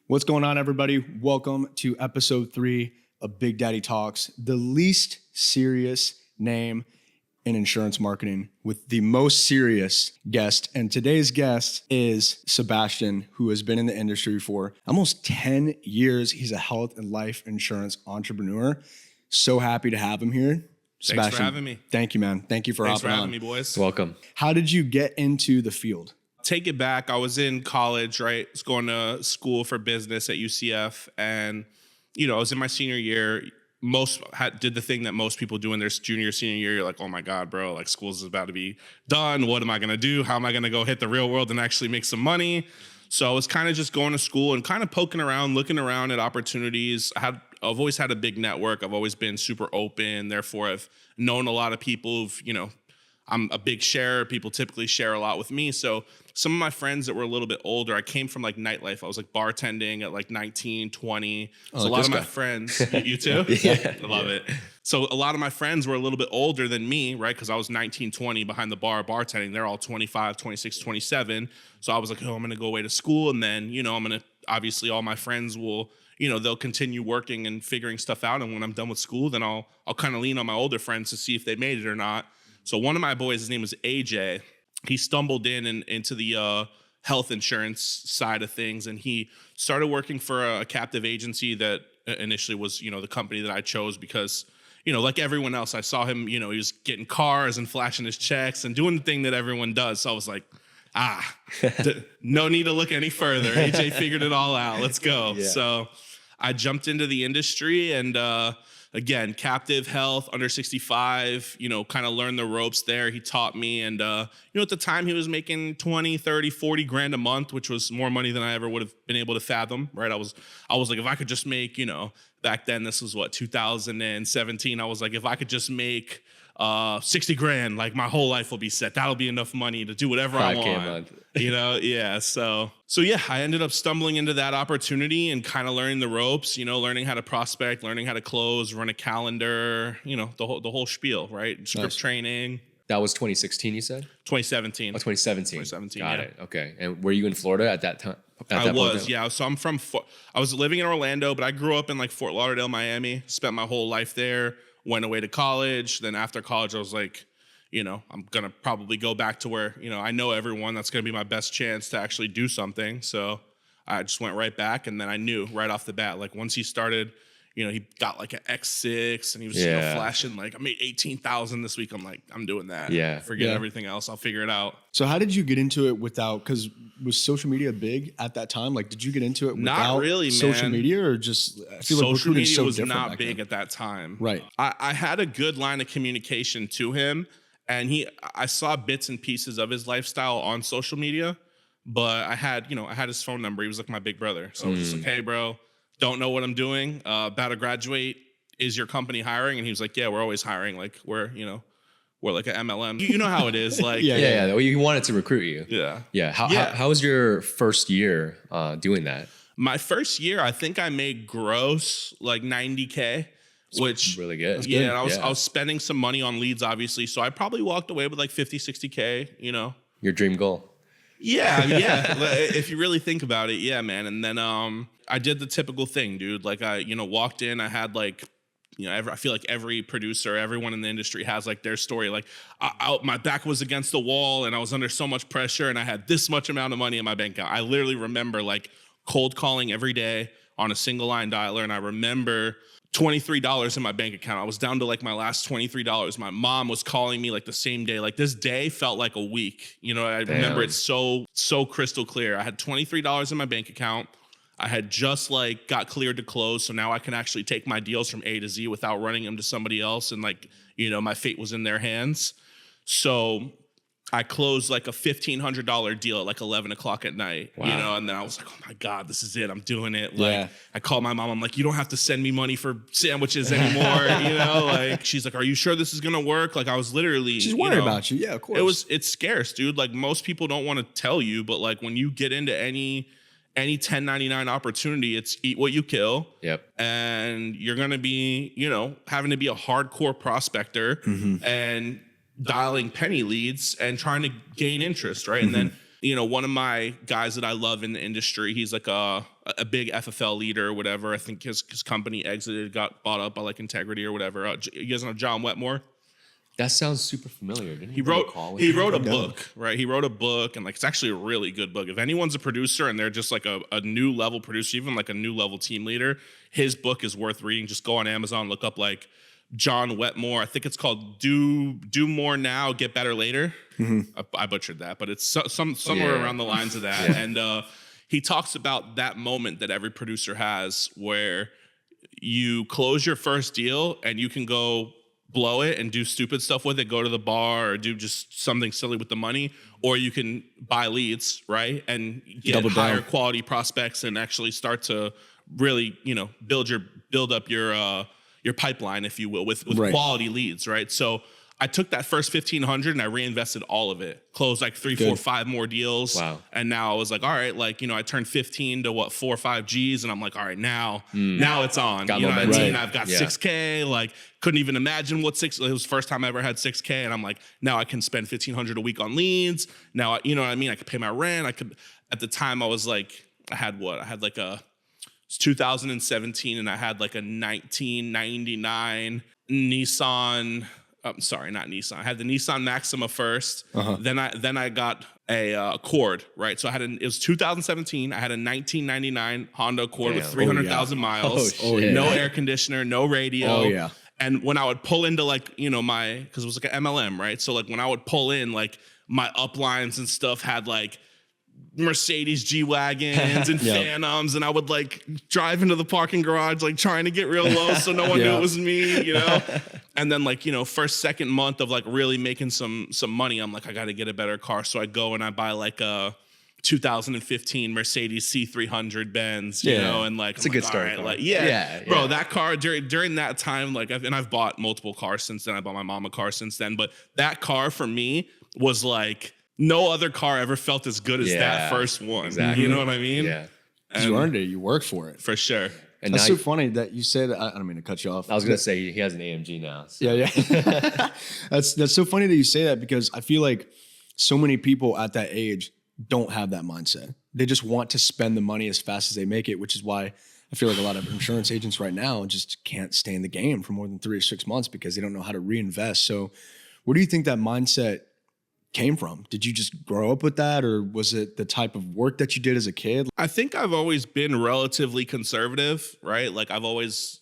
What's going on, everybody? Welcome to episode 3 of Big Daddy Talks, the least serious name in insurance marketing with the most serious guest. And today's guest is Sebastian, who has been in the industry for almost 10 years. He's a health and life insurance entrepreneur. So happy to have him here. Sebastian, thanks for having me. Thank you, man. Thank you for Thanks hopping for having on. me, boys. Welcome. How did you get into the field? Take it back. I was in college, right? I was going to school for business at UCF. And, I was in my senior year. Did the thing that most people do in their junior, senior year. You're like, oh my God, bro, like school's about to be done. What am I going to do? How am I going to go hit the real world and actually make some money? So I was kind of just going to school and kind of poking around, looking around at opportunities. I've always had a big network. I've always been super open. Therefore, I've known a lot of people who've, I'm a big sharer. People typically share a lot with me. So some of my friends that were a little bit older, I came from like nightlife. I was like bartending at like 19, 20. So a lot of my friends, you too? Yeah. I love it. So a lot of my friends were a little bit older than me, right? Because I was 19, 20 behind the bar bartending. They're all 25, 26, 27. So I was like, I'm going to go away to school. And then, I'm going to, obviously all my friends will, they'll continue working and figuring stuff out. And when I'm done with school, then I'll kind of lean on my older friends to see if they made it or not. So one of my boys, his name was AJ. He stumbled into the health insurance side of things, and he started working for a captive agency that initially was, the company that I chose because, like everyone else, I saw him, he was getting cars and flashing his checks and doing the thing that everyone does. So I was like, no need to look any further. AJ figured it all out. Let's go. Yeah. So I jumped into the industry and, again, captive health, under 65, kind of learned the ropes there. He taught me. And, at the time he was making 20, 30, 40 grand a month, which was more money than I ever would have been able to fathom, right? I was like, if I could just make, back then, this was 2017. I was like, if I could just make 60 grand, like my whole life will be set. That'll be enough money to do whatever I want. A month. Yeah. So yeah, I ended up stumbling into that opportunity and kind of learning the ropes, learning how to prospect, learning how to close, run a calendar, the whole spiel, right? Script training. That was 2016, you said? 2017. Oh, 2017. 2017. Got it. Okay. And were you in Florida at that time? I was, yeah. So I was living in Orlando, but I grew up in like Fort Lauderdale, Miami, spent my whole life there. Went away to college. Then after college, I was like, I'm going to probably go back to where, I know everyone. That's going to be my best chance to actually do something. So I just went right back. And then I knew right off the bat, like once he started, he got like an X6 and he was flashing like, I made 18,000 this week. I'm like, I'm doing that. Yeah. Forget everything else. I'll figure it out. So how did you get into it because was social media big at that time? Like, did you get into it without not really, social man. media or just, I feel like social media so was not big at that time. Right. I had a good line of communication to him and I saw bits and pieces of his lifestyle on social media, but I had his phone number. He was like my big brother. So I was just like, hey bro, don't know what I'm doing. About to graduate. Is your company hiring? And he was like, yeah, we're always hiring. Like we're like an MLM. You know how it is. Like yeah. Well, you wanted to recruit you. Yeah. How was your first year doing that? My first year, I think I made gross like 90K, which really good. Yeah, and I was spending some money on leads, obviously. So I probably walked away with like 50, 60K. Your dream goal. Yeah. If you really think about it, yeah, man. And then I did the typical thing, dude. Like I, walked in, I had like, I feel like every producer, everyone in the industry has like their story. Like my back was against the wall and I was under so much pressure and I had this much amount of money in my bank account. I literally remember like cold calling every day on a single line dialer. And I remember $23 in my bank account. I was down to like my last $23. My mom was calling me like the same day. Like this day felt like a week. I remember it so crystal clear. I had $23 in my bank account. I had just like got cleared to close. So now I can actually take my deals from A to Z without running them to somebody else. And like, my fate was in their hands. So I closed like a $1,500 deal at like 11 o'clock at night, Wow. And then I was like, oh my God, this is it. I'm doing it. Like I called my mom. I'm like, you don't have to send me money for sandwiches anymore. Like she's like, are you sure this is going to work? Like I was literally, she's worried about you. Yeah, of course. It's scarce, dude. Like most people don't want to tell you, but like when you get into any 1099 opportunity, it's eat what you kill. Yep. And you're going to be, having to be a hardcore prospector and dialing penny leads and trying to gain interest, right? And then One of my guys that I love in the industry, he's like a big FFL leader or whatever. I think his company exited, got bought up by like Integrity or whatever. You guys know John Wetmore? That sounds super familiar. Didn't He wrote a book, right? He wrote a book, and like it's actually a really good book. If anyone's a producer and they're just like a new level producer, even like a new level team leader, his book is worth reading. Just go on Amazon, look up like John Wetmore. I think it's called Do More Now, Get Better Later. I butchered that, but it's somewhere around the lines of that. And he talks about that moment that every producer has where you close your first deal and you can go blow it and do stupid stuff with it, go to the bar or do just something silly with the money, or you can buy leads, right? And get higher quality prospects and actually start to really, build up your pipeline, if you will, with quality leads, right? So I took that first 1,500 and I reinvested all of it, closed like 3, 4, 5 more deals. Wow. And now I was like, all right, like, I turned 15 to 4 or 5 G's. And I'm like, all right, now it's on. Got you know what I mean? right. I've got 6K, like couldn't even imagine what it was the first time I ever had 6K. And I'm like, now I can spend 1,500 a week on leads. Now, you know what I mean? I could pay my rent. At the time I was like, it's 2017 and I had like a 1999 Nissan. I'm sorry, not Nissan. I had the Nissan Maxima first. Then I got a Accord, right? So it was 2017. I had a 1999 Honda Accord with 300,000 miles. No air conditioner, no radio. Oh yeah. And when I would pull into because it was like an MLM, right? So like when I would pull in, like my uplines and stuff had like Mercedes G-Wagons and Phantoms, and I would like drive into the parking garage like trying to get real low so no one knew it was me, And then second month of like really making some money, I'm like, I got to get a better car. So I go and I buy like a 2015 Mercedes C300 Benz, and like it's a good start. Right, like, bro, that car during that time, like, I've bought multiple cars since then. I bought my mom a car since then, but that car for me was like, no other car ever felt as good as that first one. Exactly. You know what I mean? Yeah. You earned it. You worked for it. For sure. And that's so funny that you say that. I don't mean to cut you off. I was going to say he has an AMG now. So. Yeah. That's so funny that you say that, because I feel like so many people at that age don't have that mindset. They just want to spend the money as fast as they make it, which is why I feel like a lot of insurance agents right now just can't stay in the game for more than 3 or 6 months because they don't know how to reinvest. So where do you think that mindset came from? Did you just grow up with that, or was it the type of work that you did as a kid? I think I've always been relatively conservative, right? Like I've always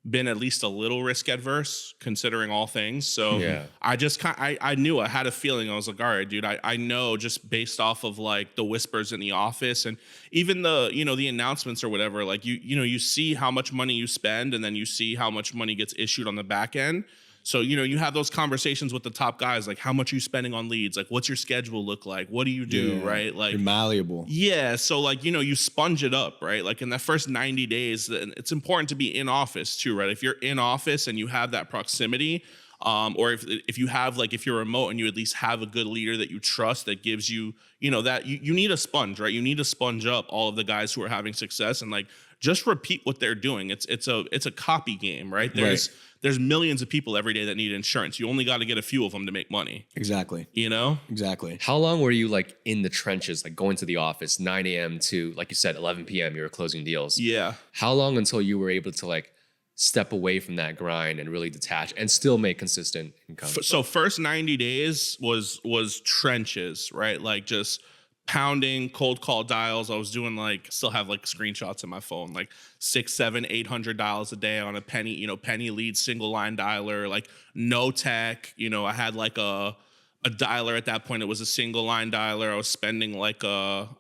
been at least a little risk adverse considering all things. So I just I knew, I had a feeling. I was like, all right, dude, I know just based off of like the whispers in the office and even the, the announcements or whatever, like you see how much money you spend and then you see how much money gets issued on the back end. So, you have those conversations with the top guys, like how much are you spending on leads? Like, what's your schedule look like? What do you do? Right? Like, you're malleable. Yeah. So like, you sponge it up, right? Like in that first 90 days, it's important to be in office too, right? If you're in office and you have that proximity, or if you have if you're remote and you at least have a good leader that you trust that gives you, that you need a sponge, right? You need to sponge up all of the guys who are having success and like just repeat what they're doing. It's a copy game, right? There's millions of people every day that need insurance. You only got to get a few of them to make money. Exactly. Exactly. How long were you like in the trenches, like going to the office 9 a.m. to, like you said, 11 p.m. you were closing deals? Yeah. How long until you were able to like step away from that grind and really detach and still make consistent income? So first 90 days was trenches, right? Like just pounding cold call dials. I was doing still have screenshots in my phone, like 600, 700, 800 dials a day on a penny lead single line dialer, like no tech. I had like a dialer at that point. It was a single line dialer. I was spending I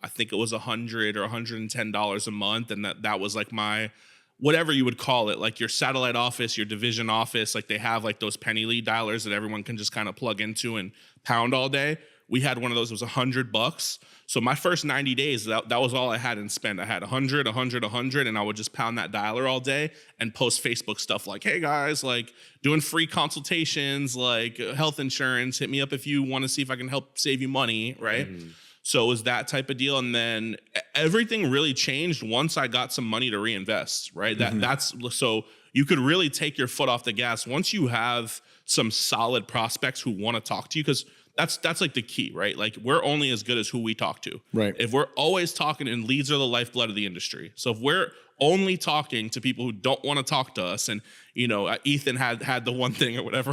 think it was $100 or $110 a month. And that was like my, whatever you would call it, like your satellite office, your division office, like they have like those penny lead dialers that everyone can just kind of plug into and pound all day. We had one of those. It was $100. So my first 90 days, that was all I had in spend. I had 100, and I would just pound that dialer all day and post Facebook stuff like, hey guys, like doing free consultations, like health insurance, hit me up if you want to see if I can help save you money, right? Mm-hmm. So it was that type of deal. And then everything really changed once I got some money to reinvest, right? Mm-hmm. That's so you could really take your foot off the gas once you have some solid prospects who want to talk to you, because That's like the key, right? Like we're only as good as who we talk to. Right. If we're always talking, and leads are the lifeblood of the industry. So if we're only talking to people who don't want to talk to us, and Ethan had the one thing or whatever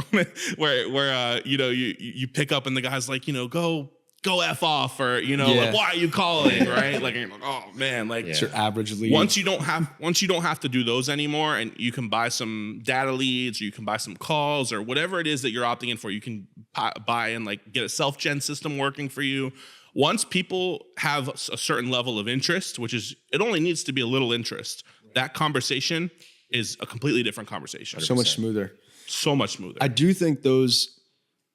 where you pick up and the guy's like, go F off, or like, why are you calling, right? Like, you're like, oh man, like It's your average lead. once you don't have to do those anymore, and you can buy some data leads, or you can buy some calls, or whatever it is that you're opting in for, you can buy and like get a self-gen system working for you. Once people have a certain level of interest, which is, it only needs to be a little interest, that conversation is a completely different conversation. So much smoother. So much smoother. I do think those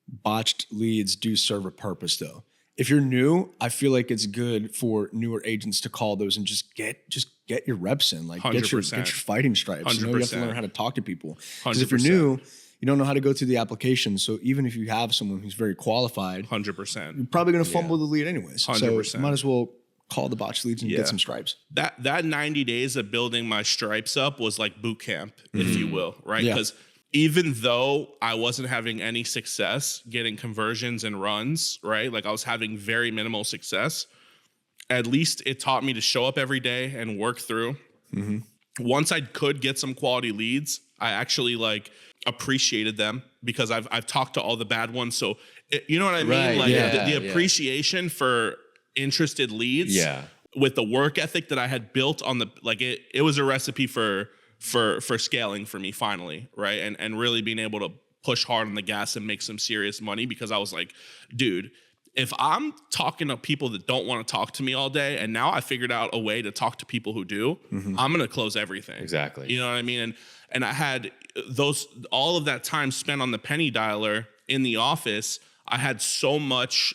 botched leads do serve a purpose though. If you're new, I feel like it's good for newer agents to call those and just get your reps in, like get your fighting stripes. You have to learn how to talk to people. Because if you're new, you don't know how to go through the application. So even if you have someone who's very qualified, 100%, you're probably going to fumble the lead anyways. 100%. So you might as well call the botched leads and get some stripes. That 90 days of building my stripes up was like boot camp, if you will, right? Because even though I wasn't having any success getting conversions and runs, right? Like I was having very minimal success. At least it taught me to show up every day and work through. Once I could get some quality leads, I actually like appreciated them because I've talked to all the bad ones. So you know what I mean? Right, like the appreciation for interested leads with the work ethic that I had built on it was a recipe for scaling for me finally, right? And really being able to push hard on the gas and make some serious money, because I was like, dude, if I'm talking to people that don't want to talk to me all day, and now I figured out a way to talk to people who do, I'm going to close everything. Exactly. You know what I mean? And I had all of that time spent on the penny dialer in the office. I had so much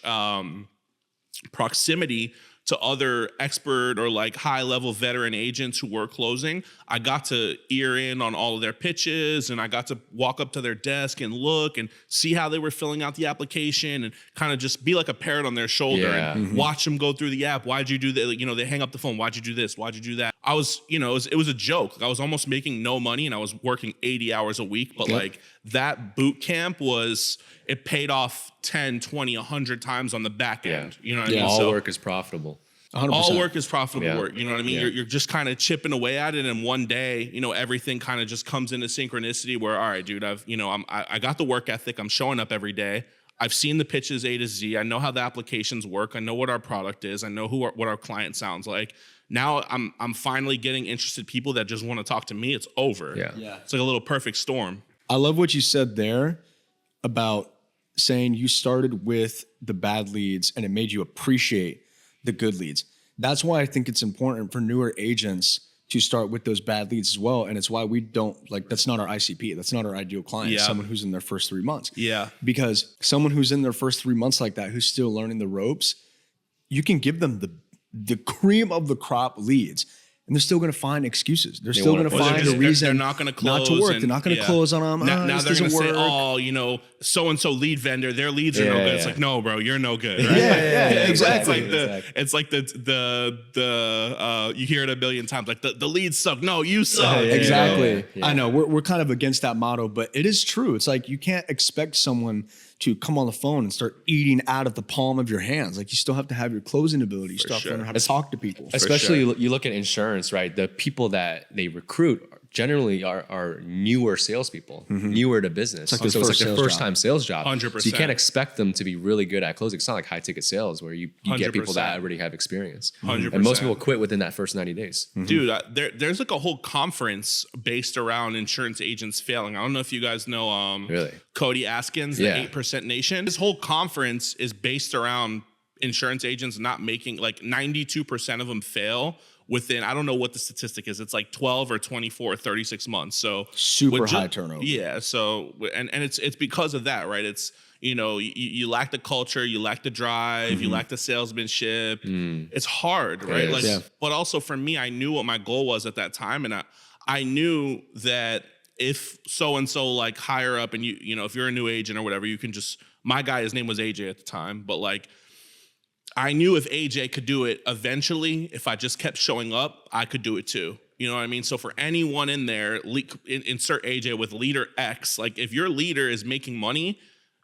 proximity to other expert or like high level veteran agents who were closing. I got to ear in on all of their pitches, and I got to walk up to their desk and look and see how they were filling out the application, and kind of just be like a parrot on their shoulder and watch them go through the app. Why'd you do that? Like, they hang up the phone. Why'd you do this? Why'd you do that? I was, it was a joke. Like, I was almost making no money, and I was working 80 hours a week. But like that boot camp it paid off 10, 20, 100 times on the back end. You know what I mean? All work is profitable. 100%. All work is profitable work. You know what I mean? Yeah. You're just kind of chipping away at it, and one day, everything kind of just comes into synchronicity where, all right, dude, I got the work ethic. I'm showing up every day. I've seen the pitches A to Z. I know how the applications work. I know what our product is. I know what our client sounds like. Now I'm finally getting interested people that just want to talk to me. It's over. Yeah. It's like a little perfect storm. I love what you said there about saying you started with the bad leads and it made you appreciate the good leads. That's why I think it's important for newer agents to start with those bad leads as well. And it's why we don't that's not our ICP. That's not our ideal client. Yeah. Someone who's in their first 3 months. Yeah. Because someone who's in their first 3 months like that, who's still learning the ropes, you can give them the cream of the crop leads, and they're still going to find excuses. They're still going to find a reason they're not going to close. Not to work. They're not going to close on them. Now they're going to say, work. so-and-so lead vendor, their leads are no good. It's like, no, bro, you're no good. Right? Exactly. It's like the you hear it a million times, like the leads suck. No, you suck. Exactly. Yeah. I know we're kind of against that motto, but it is true. It's like you can't expect someone to come on the phone and start eating out of the palm of your hands. Like you still have to have your closing ability. You still have to learn how to talk to people. Especially you look at insurance, right? The people that they recruit generally are newer salespeople, newer to business. It's like so it's like their first time sales job. 100%. So you can't expect them to be really good at closing. It's not like high ticket sales where you get people that already have experience. 100%. And most people quit within that first 90 days. Dude, there's like a whole conference based around insurance agents failing. I don't know if you guys know Really? Cody Askins, the 8% Nation. This whole conference is based around insurance agents not making, like 92% of them fail within, I don't know what the statistic is. It's like 12 or 24 or 36 months. So super high turnover. Yeah. So, and it's because of that, right? It's, you lack the culture, you lack the drive, you lack the salesmanship. It's hard, right? But also for me, I knew what my goal was at that time. And I knew that if so-and-so like higher up and if you're a new agent or whatever, you can just, my guy, his name was AJ at the time, but like, I knew if AJ could do it eventually, if I just kept showing up, I could do it too. You know what I mean? So for anyone in there, insert AJ with leader X. Like if your leader is making money,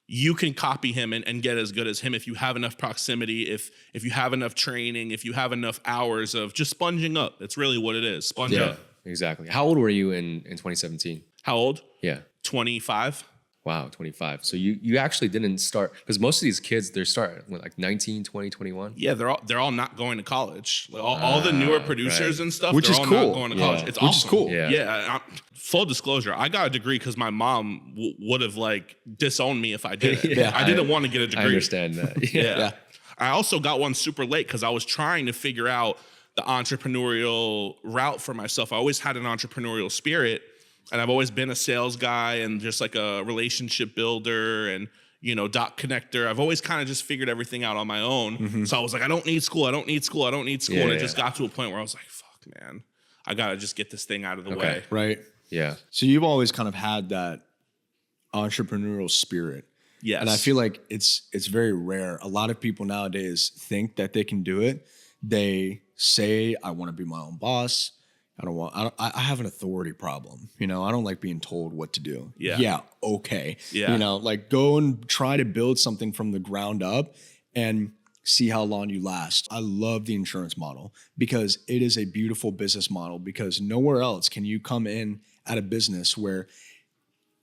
you can copy him and get as good as him if you have enough proximity, if you have enough training, if you have enough hours of just sponging up. That's really what it is. Sponge up. Exactly. How old were you in 2017? How old? Yeah. 25. Wow, 25. So you actually didn't start, because most of these kids, they're starting with like 19, 20, 21. Yeah, they're all not going to college. Like all the newer producers and stuff, Which they're is all cool. not going to college. It's Which awesome. is cool. Yeah. Full disclosure, I got a degree because my mom would have like disowned me if I didn't. Yeah, I didn't want to get a degree. I understand that. Yeah. I also got one super late because I was trying to figure out the entrepreneurial route for myself. I always had an entrepreneurial spirit, and I've always been a sales guy and just like a relationship builder and, dot connector. I've always kind of just figured everything out on my own. So I was like, I don't need school. And it just got to a point where I was like, fuck, man, I got to just get this thing out of the way. Right. Yeah. So you've always kind of had that entrepreneurial spirit. Yes. And I feel like it's very rare. A lot of people nowadays think that they can do it. They say, I want to be my own boss. I have an authority problem. I don't like being told what to do. Yeah. Yeah. Okay. Yeah. Like go and try to build something from the ground up and see how long you last. I love the insurance model because it is a beautiful business model, because nowhere else can you come in at a business where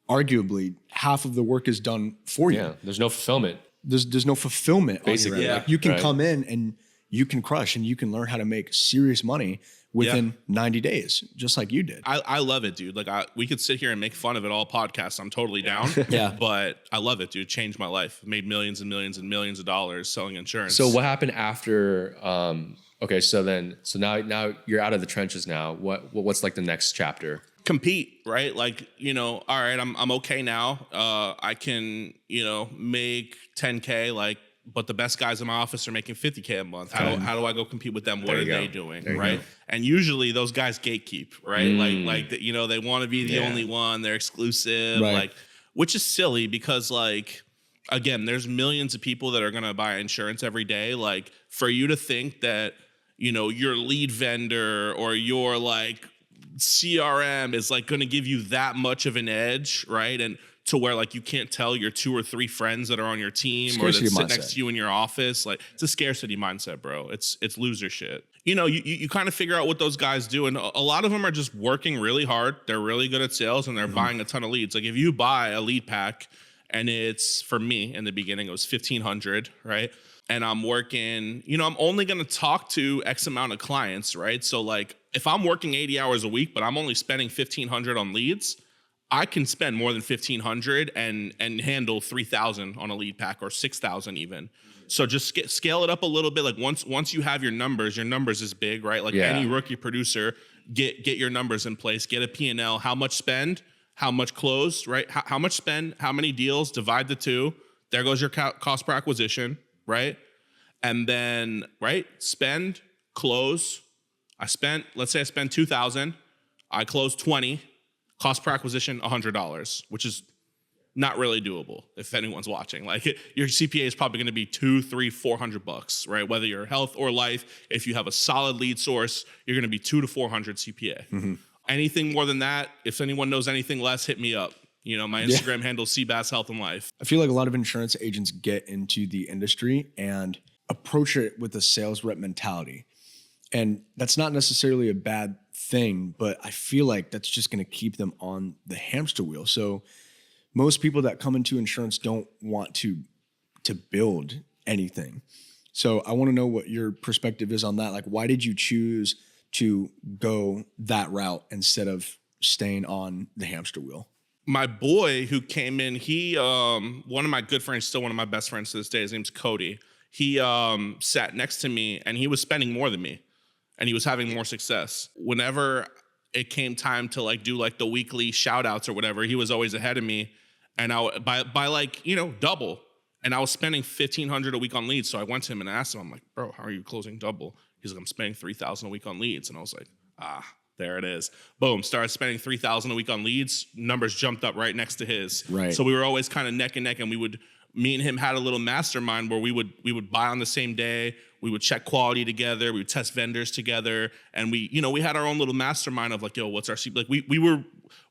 arguably half of the work is done for you. Yeah. There's no fulfillment. There's no fulfillment. Basically, on your end. yeah. Like you can Right. come in and you can crush and you can learn how to make serious money within 90 days, just like you did. I love it, dude. Like we could sit here and make fun of it all podcast. I'm totally down. Yeah. But I love it, dude. Changed my life. Made millions and millions and millions of dollars selling insurance. So what happened after, okay, so now you're out of the trenches now. What's like the next chapter? Compete, right? Like, all right, I'm okay now. I can, make 10K, but the best guys in my office are making 50K a month. How do I go compete with them? What are they doing? Right. And usually those guys gatekeep, right? Like they want to be the only one. They're exclusive, Right. which is silly because again, there's millions of people that are going to buy insurance every day. Like for you to think that, your lead vendor or your CRM is going to give you that much of an edge, right? And to where you can't tell your 2 or 3 friends that are on your team Scarcity or that sit mindset. next to you in your office. It's a scarcity mindset, bro. It's loser shit. You kind of figure out what those guys do, and a lot of them are just working really hard. They're really good at sales, and they're buying a ton of leads. Like if you buy a lead pack, and it's, for me in the beginning, it was 1,500, right? And I'm working, I'm only going to talk to X amount of clients, right? So if I'm working 80 hours a week, but I'm only spending 1,500 on leads, I can spend more than 1,500 and handle 3,000 on a lead pack or 6,000 even. So just scale it up a little bit. Once you have your numbers is big, right? Any rookie producer, get your numbers in place, get a P&L, how much spend, how much close, right? How much spend, how many deals, divide the two. There goes your cost per acquisition, right? And then, right, spend, close. Let's say I spend 2,000, I close 20, cost per acquisition $100, which is not really doable if anyone's watching. Your CPA is probably going to be $200, $300, $400, right? Whether you're health or life, if you have a solid lead source, you're going to be $200 to $400 CPA. Mm-hmm. Anything more than that, if anyone knows anything less, hit me up. My Instagram handle is Seabass Health and Life. I feel like a lot of insurance agents get into the industry and approach it with a sales rep mentality. And that's not necessarily a bad thing, but I feel like that's just going to keep them on the hamster wheel. So most people that come into insurance don't want to build anything. So I want to know what your perspective is on that. Why did you choose to go that route instead of staying on the hamster wheel? My boy who came in, he, one of my good friends, still one of my best friends to this day, his name's Cody. He sat next to me and he was spending more than me and he was having more success. Whenever it came time to do the weekly shout outs or whatever, he was always ahead of me. And by double. And I was spending $1,500 a week on leads. So I went to him and asked him, I'm like, bro, how are you closing double? He's like, I'm spending $3,000 a week on leads. And I was like, there it is. Boom. Started spending $3,000 a week on leads. Numbers jumped up right next to his. Right. So we were always kind of neck and neck, and me and him had a little mastermind where we would buy on the same day. We would check quality together. We would test vendors together, and we had our own little mastermind of yo, what's our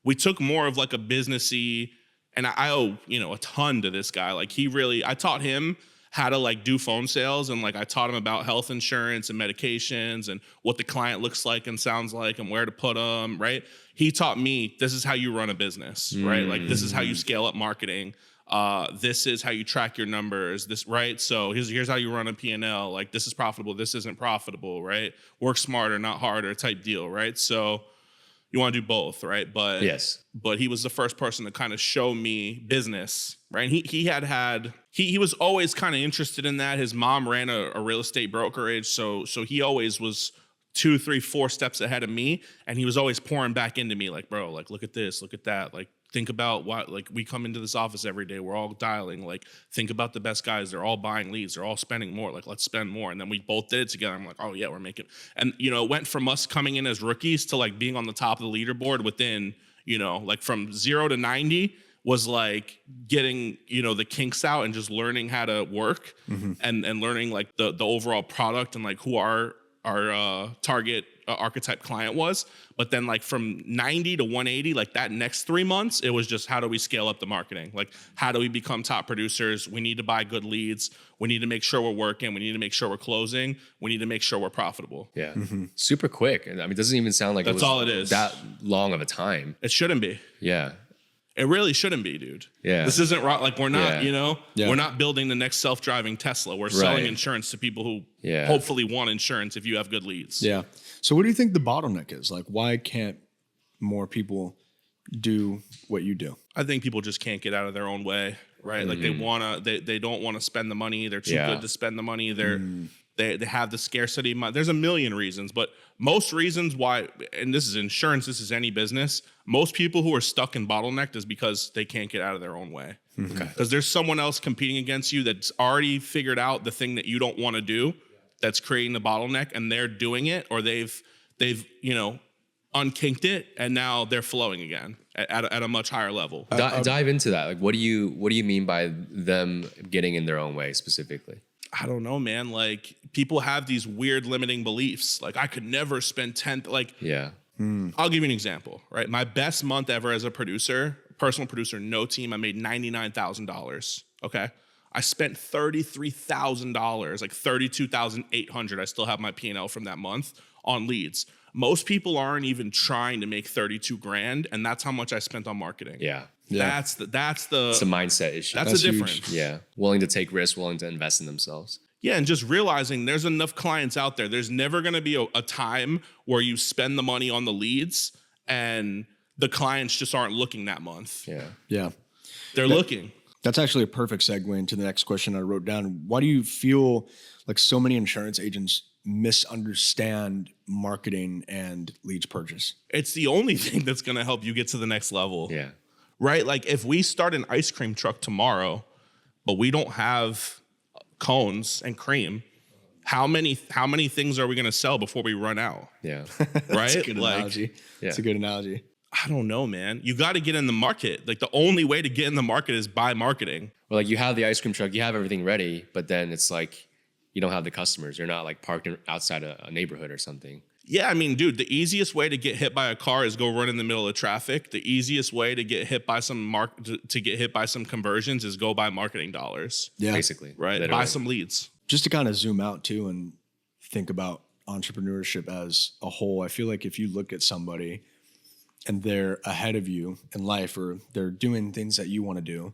we took more of a businessy And I owe, a ton to this guy. Like I taught him how to like do phone sales, and like I taught him about health insurance and medications and what the client looks like and sounds like and where to put them, right? He taught me, this is how you run a business, right? Like this is how you scale up marketing. This is how you track your numbers, this, right? So here's how you run a P&L. Like this is profitable, this isn't profitable, right? Work smarter, not harder type deal, right? So you want to do both, right? But Yes. But he was the first person to kind of show me business, right? And he was always kind of interested in that. His mom ran a real estate brokerage, so he always was 2, 3, 4 steps ahead of me, and he was always pouring back into me, like, bro, like look at this, look at that, like think about what, like we come into this office every day, we're all dialing, like think about the best guys, they're all buying leads, they're all spending more, like let's spend more. And then we both did it together. I'm like, oh yeah, we're making, and it went from us coming in as rookies to like being on the top of the leaderboard within, like from 0 to 90 was like getting, the kinks out and just learning how to work and learning like the overall product and like who our target archetype client was. But then like from 90 to 180, like that next 3 months, it was just how do we scale up the marketing? Like how do we become top producers? We need to buy good leads. We need to make sure we're working. We need to make sure we're closing. We need to make sure we're profitable. Yeah. Super quick. And I mean, it doesn't even sound like That's all it is. That long of a time. It shouldn't be. Yeah. It really shouldn't be, dude. Yeah. This isn't right. Like we're not, Yeah. we're not building the next self-driving Tesla. We're selling insurance to people who hopefully want insurance if you have good leads. Yeah. So what do you think the bottleneck is? Like, why can't more people do what you do? I think people just can't get out of their own way, right? Like they don't want to spend the money. They're too good to spend the money. They have the scarcity. There's a million reasons, but most reasons why, and this is insurance, this is any business, most people who are stuck in bottleneck is because they can't get out of their own way. Because there's someone else competing against you that's already figured out the thing that you don't want to do, that's creating the bottleneck, and they're doing it, or they've unkinked it, and now they're flowing again at a much higher level. Dive into that. Like, what do you mean by them getting in their own way specifically? I don't know, man. Like people have these weird limiting beliefs. Like I could never spend 10. Like I'll give you an example, right? My best month ever as a producer, personal producer, no team, I made $99,000. Okay. I spent $33,000, like $32,800. I still have my P&L from that month on leads. Most people aren't even trying to make 32 grand, and that's how much I spent on marketing. Yeah. That's it's a mindset issue. That's the difference. Yeah. Willing to take risks, willing to invest in themselves. Yeah, and just realizing there's enough clients out there. There's never going to be a time where you spend the money on the leads and the clients just aren't looking that month. Yeah. Yeah. They're looking. That's actually a perfect segue into the next question I wrote down. Why do you feel like so many insurance agents misunderstand marketing and leads purchase? It's the only thing that's going to help you get to the next level. Yeah. Right? Like if we start an ice cream truck tomorrow, but we don't have cones and cream, how many things are we going to sell before we run out? Yeah. Right? That's a good analogy. Yeah. That's a good analogy. I don't know, man. You got to get in the market. Like the only way to get in the market is by marketing. Well, like you have the ice cream truck, you have everything ready, but then it's like you don't have the customers. You're not like parked outside a neighborhood or something. Yeah, I mean, dude, the easiest way to get hit by a car is go run in the middle of traffic. The easiest way to get hit by to get hit by some conversions is go buy marketing dollars. Yeah. Basically. Right? Literally. Buy some leads. Just to kind of zoom out too and think about entrepreneurship as a whole, I feel like if you look at somebody and they're ahead of you in life or they're doing things that you want to do,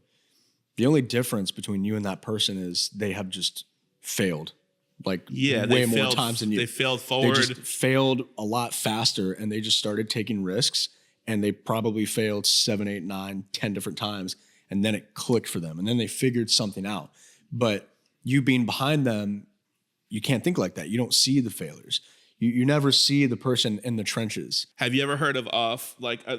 the only difference between you and that person is they have just failed. Like way more times than you. They failed forward. They just failed a lot faster and they just started taking risks and they probably failed 7, 8, 9, 10 different times. And then it clicked for them and then they figured something out. But you being behind them, you can't think like that. You don't see the failures. You never see the person in the trenches. Have you ever heard of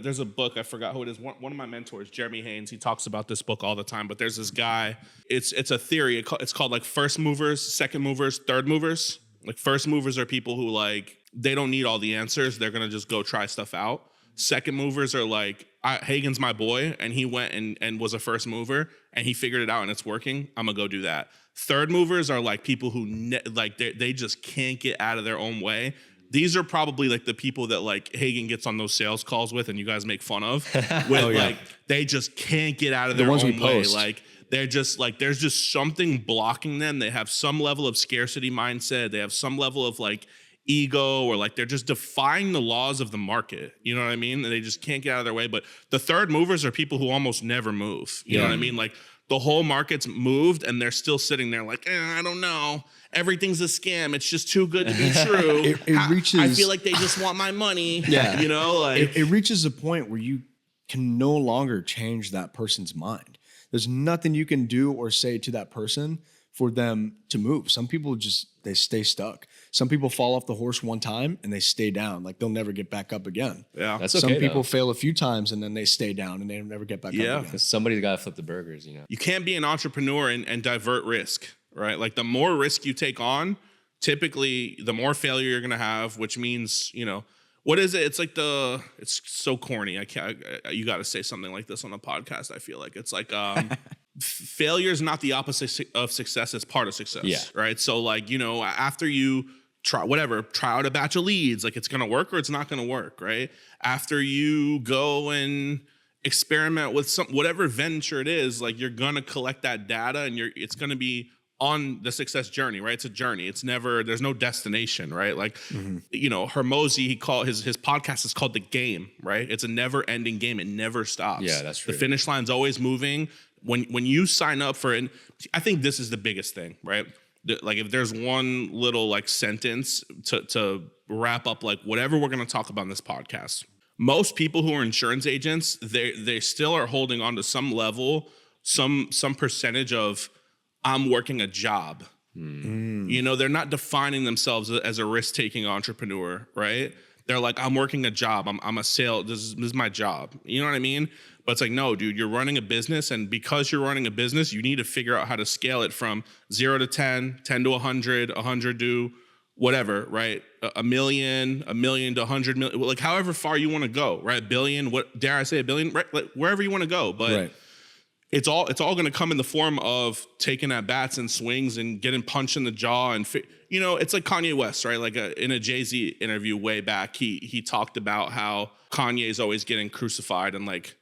there's a book, I forgot who it is. One of my mentors, Jeremy Haynes, he talks about this book all the time, but there's this guy, it's a theory. It's called like first movers, second movers, third movers. Like first movers are people who like, they don't need all the answers. They're going to just go try stuff out. Second movers are like, Hagen's my boy, and he went and was a first mover, and he figured it out, and it's working. I'm going to go do that. Third movers are like people who they just can't get out of their own way. these are probably like the people that like Hagen gets on those sales calls with and you guys make fun of. With like they just can't get out of their ones we own way. post. Like they're just like there's just something blocking them. They have some level of scarcity mindset. They have some level of like ego, or like they're just defying the laws of the market. You know what I mean? And they just can't get out of their way. But the third movers are people who almost never move. You know what I mean? Like the whole market's moved and they're still sitting there like, I don't know. Everything's a scam. It's just too good to be true. It reaches. I feel like they just want my money. Yeah. You know, like It reaches a point where you can no longer change that person's mind. There's nothing you can do or say to that person for them to move. Some people they stay stuck. Some people fall off the horse one time and they stay down. Like they'll never get back up again. yeah. That's okay. Some people though. fail a few times and then they stay down and they never get back Yeah. up again. 'Cause somebody's got to flip the burgers, You can't be an entrepreneur and divert risk, right? Like the more risk you take on, typically the more failure you're going to have, which means, what is it? It's like it's so corny. You got to say something like this on a podcast. I feel like it's like, failure is not the opposite of success. It's part of success. Yeah. Right. So like, after you try out a batch of leads, like it's going to work or it's not going to work. Right. After you go and experiment with whatever venture it is, like you're going to collect that data and it's going to be on the success journey, right? It's a journey. It's never, there's no destination, right? Like, Hermosi, he called his podcast is called The Game, right? It's a never ending game. It never stops. Yeah, that's true. The finish line's always moving. When you sign up for it, I think this is the biggest thing, right? Like if there's one little like sentence to wrap up like whatever we're going to talk about in this podcast, most people who are insurance agents, they still are holding on to some level, some percentage of I'm working a job. They're not defining themselves as a risk-taking entrepreneur, right? They're like, I'm working a job. I'm a sale. This is my job. You know what I mean? But it's like, no, dude, you're running a business. And because you're running a business, you need to figure out how to scale it from 0 to 10, 10 to 100, 100 to whatever, right? A million to 100 million, like however far you want to go, right? Billion, what dare I say, a billion, right? Like wherever you want to go. But Right. it's all going to come in the form of taking at bats and swings and getting punched in the jaw. And, it's like Kanye West, right? Like in a Jay-Z interview way back, he talked about how Kanye is always getting crucified and like,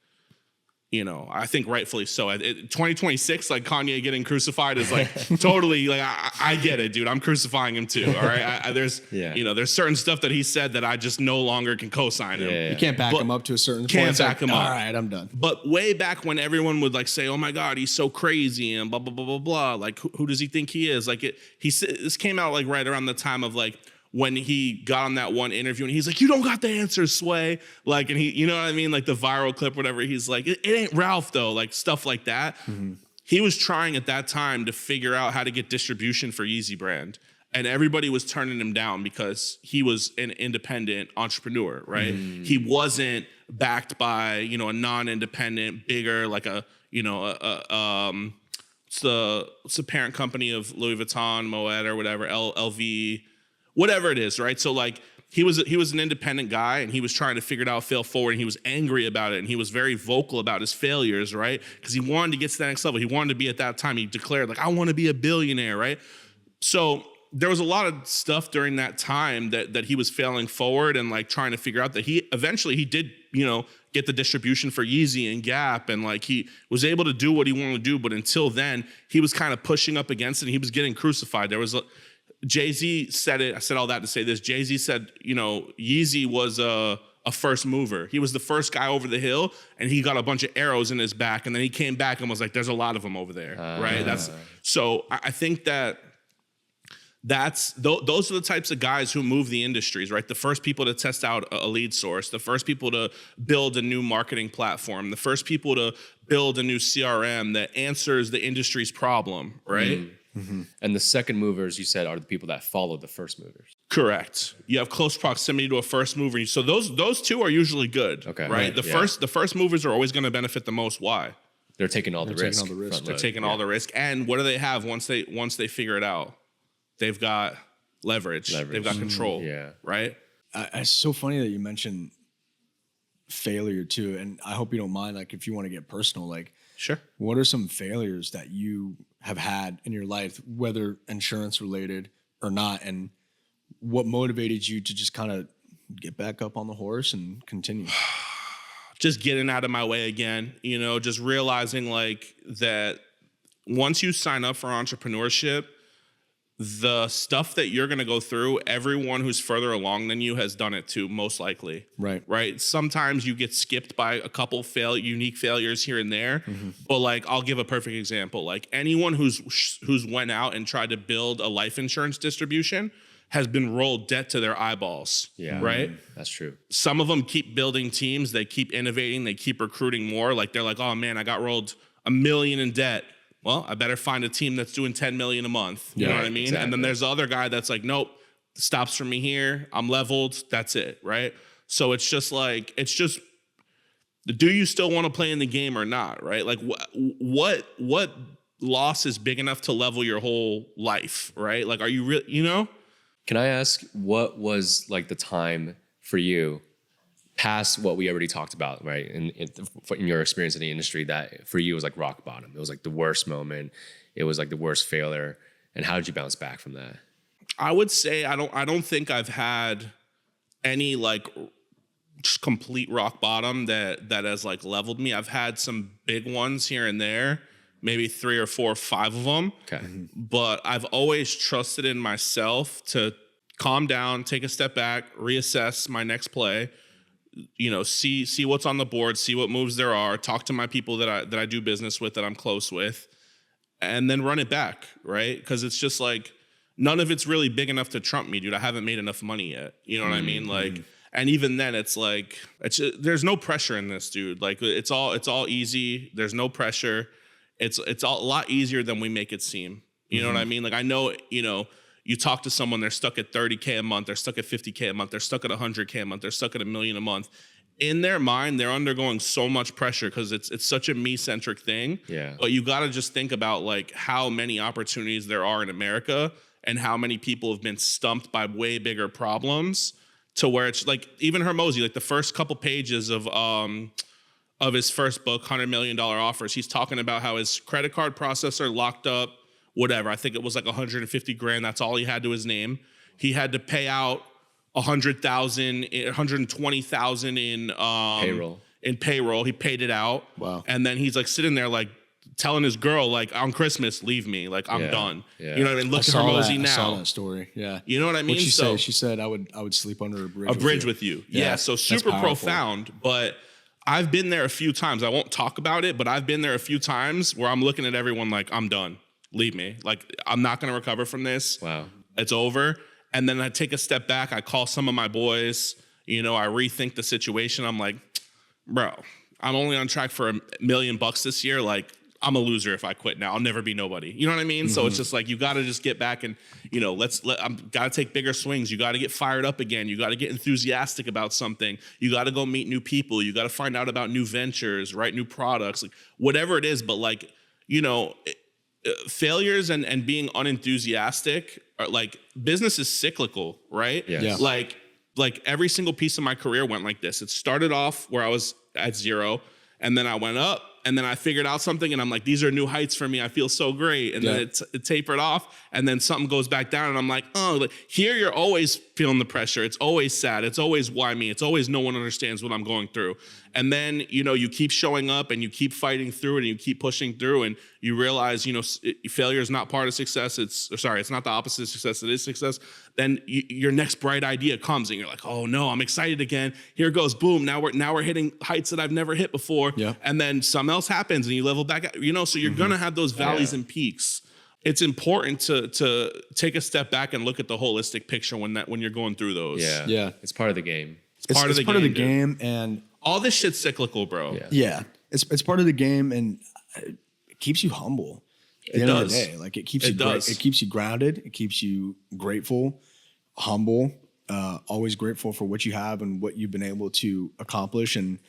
I think rightfully so. 2026, like Kanye getting crucified is like totally like I get it, dude. I'm crucifying him too. All right, there's there's certain stuff that he said that I just no longer can co-sign him. Yeah. You can't back him up to a certain point. Can't It's back him up. All right, I'm done. But way back when everyone would like say, "Oh my God, he's so crazy," and blah blah blah blah blah. Like, who does he think he is? Like, this came out like right around the time of like when he got on that one interview and he's like, "You don't got the answers, Sway." Like, and he, you know what I mean? Like the viral clip, whatever. He's like, "It ain't Ralph though." Like stuff like that. Mm-hmm. He was trying at that time to figure out how to get distribution for Yeezy brand. And everybody was turning him down because he was an independent entrepreneur, right? He wasn't backed by, a non-independent, bigger, like it's the parent company of Louis Vuitton, Moet or whatever, LV, whatever it is, right? So like he was an independent guy and he was trying to figure it out, fail forward, and he was angry about it and he was very vocal about his failures, right? Because he wanted to get to the next level. He wanted to be at that time. He declared like, I want to be a billionaire, right? So there was a lot of stuff during that time that he was failing forward and like trying to figure out that he did, get the distribution for Yeezy and Gap. And like he was able to do what he wanted to do. But until then, he was kind of pushing up against it and he was getting crucified. There was Jay-Z said it. I said all that to say this. Jay-Z said, Yeezy was a first mover. He was the first guy over the hill and he got a bunch of arrows in his back. And then he came back and was like, there's a lot of them over there. Right. So I think those are the types of guys who move the industries, right? The first people to test out a lead source, the first people to build a new marketing platform, the first people to build a new CRM that answers the industry's problem, right? Mm-hmm. And the second movers, you said, are the people that follow the first movers. Correct. You have close proximity to a first mover. So those two are usually good, okay, right? The first movers are always going to benefit the most. Why? They're taking all the risk. They're taking all the risk. And what do they have once they figure it out? They've got leverage. They've got control. Right? It's so funny that you mentioned failure too. And I hope you don't mind, like if you want to get personal, like sure. What are some failures that you have had in your life, whether insurance related or not? And what motivated you to just kind of get back up on the horse and continue? Just getting out of my way again, you know, just realizing like that once you sign up for entrepreneurship, the stuff that you're going to go through, everyone who's further along than you has done it too, most likely. Right. Sometimes you get skipped by a couple unique failures here and there. But like, I'll give a perfect example. Like anyone who's went out and tried to build a life insurance distribution has been rolled debt to their eyeballs. Yeah. Right. That's true. Some of them keep building teams. They keep innovating. They keep recruiting more. Like they're like, oh man, I got rolled $1 million in debt. Well, I better find a team that's doing 10 million a month. You know what I mean? Exactly. And then there's the other guy that's like, nope, stops for me here. I'm leveled. That's it. Right. So it's just, do you still want to play in the game or not? Right. Like what loss is big enough to level your whole life? Right. Like, are you really, you know? Can I ask what was like the time for you past what we already talked about, right? In your experience in the industry, that for you was like rock bottom. It was like the worst moment. It was like the worst failure. And how did you bounce back from that? I would say I don't think I've had any like just complete rock bottom that has like leveled me. I've had some big ones here and there, maybe 3 or 4 or 5 of them. Okay. But I've always trusted in myself to calm down, take a step back, reassess my next play. You know, see what's on the board, see what moves there are, talk to my people that I do business with, that I'm close with, and then run it back, right? Because it's just like none of it's really big enough to trump me, dude. I haven't made enough money yet. You know what I mean? Like, and even then, it's like there's no pressure in this, dude. Like it's all easy. There's no pressure. It's a lot easier than we make it seem. You know what I mean? Like I know, you know. You talk to someone, they're stuck at $30K a month, they're stuck at $50K a month, they're stuck at $100K a month, they're stuck at $1 million a month. In their mind, they're undergoing so much pressure because it's such a me-centric thing. Yeah. But you got to just think about like how many opportunities there are in America and how many people have been stumped by way bigger problems to where it's like even Hermosi, like the first couple pages of his first book, $100 million offers, he's talking about how his credit card processor locked up whatever. I think it was like 150 grand. That's all he had to his name. He had to pay out 100,000, 120,000 in payroll. In payroll, he paid it out. Wow. And then he's like sitting there like telling his girl like on Christmas, leave me, like I'm done. Yeah. You know what I mean? Look at Hermosi now. I saw that story. Yeah. You know what I mean? What'd she say? She said I would sleep under a bridge. A bridge with you. Yeah. So super profound, but I've been there a few times. I won't talk about it, but I've been there a few times where I'm looking at everyone like I'm done. Leave me. Like, I'm not going to recover from this. Wow. It's over. And then I take a step back. I call some of my boys. You know, I rethink the situation. I'm like, bro, I'm only on track for $1 million this year. Like, I'm a loser if I quit now. I'll never be nobody. You know what I mean? So it's just like, you got to just get back and, you know, got to take bigger swings. You got to get fired up again. You got to get enthusiastic about something. You got to go meet new people. You got to find out about new ventures, right? New products, like whatever it is. But like, you know, failures and being unenthusiastic are like, business is cyclical, right? Yes. Yeah. Like every single piece of my career went like this. It started off where I was at 0, and then I went up, and then I figured out something, and I'm like, these are new heights for me. I feel so great. And then it tapered off, and then something goes back down, and I'm like, oh, like, here you're always feeling the pressure. It's always sad. It's always why me. It's always no one understands what I'm going through. And then, you know, you keep showing up, and you keep fighting through it, and you keep pushing through, and you realize, you know, failure is not part of success. It's not the opposite of success. It is success. Then your next bright idea comes, and you're like, oh no, I'm excited again. Here goes, boom. Now we're hitting heights that I've never hit before. Yeah. And then something else happens, and you level back. You know, so you're gonna have those valleys and peaks. It's important to take a step back and look at the holistic picture when you're going through those. Yeah. It's part of the game. It's part of the game, and all this shit's cyclical, bro. Yeah. It's part of the game, and it keeps you humble. At the end of the day, like it keeps you grounded. It keeps you grateful, humble, always grateful for what you have and what you've been able to accomplish. And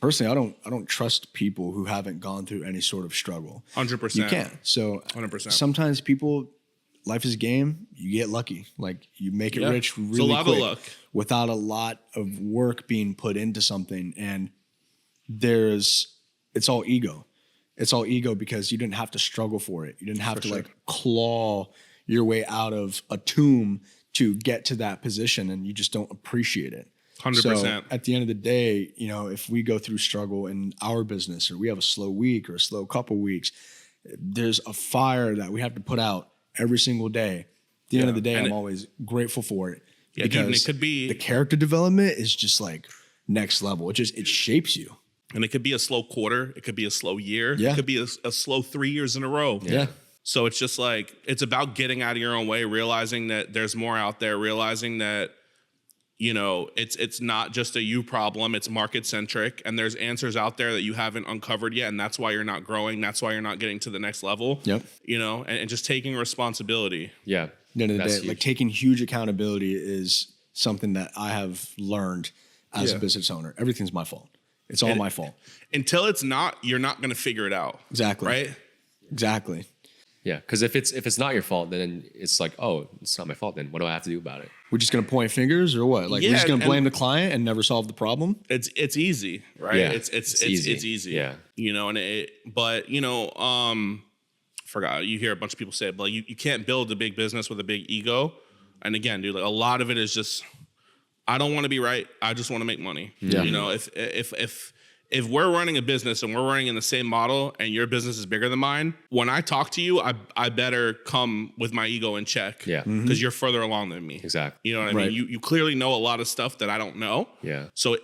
personally, I don't trust people who haven't gone through any sort of struggle. 100%. You can't. So 100%. Sometimes life is a game. You get lucky. Like you make it rich really quick. It's a lot of luck. Without a lot of work being put into something. And it's all ego. It's all ego because you didn't have to struggle for it. You didn't have to like claw your way out of a tomb to get to that position and you just don't appreciate it. 100%. So at the end of the day, you know, if we go through struggle in our business or we have a slow week or a slow couple weeks, there's a fire that we have to put out every single day. At the end of the day, I'm always grateful for it. Yeah, because dude, and it could be the character development is just like next level. It shapes you. And it could be a slow quarter. It could be a slow year. Yeah. It could be a slow 3 years in a row. Yeah. So it's just like, it's about getting out of your own way, realizing that there's more out there, realizing that, you know, it's not just a you problem, it's market centric, and there's answers out there that you haven't uncovered yet, and that's why you're not growing, that's why you're not getting to the next level. Yep. You know, and just taking responsibility. Yeah. At the end of the That's day, huge. like taking huge accountability is something that I have learned as a business owner. Everything's my fault. It's all my fault. Until it's not, you're not going to figure it out. Exactly. Right? Exactly. Yeah, because if it's not your fault, then it's like, oh, it's not my fault. Then what do I have to do about it? We're just gonna point fingers or what? Like we're just gonna blame the client and never solve the problem? It's easy, right? Yeah, It's easy. It's easy. Yeah. You know, but you know, forgot, you hear a bunch of people say it, but you can't build a big business with a big ego. And again, dude, like a lot of it is just, I don't want to be right. I just want to make money. Yeah. You know, if we're running a business and we're running in the same model and your business is bigger than mine, when I talk to you, I better come with my ego in check. Yeah. Because you're further along than me. Exactly. You know what I Right. mean? You clearly know a lot of stuff that I don't know. Yeah. So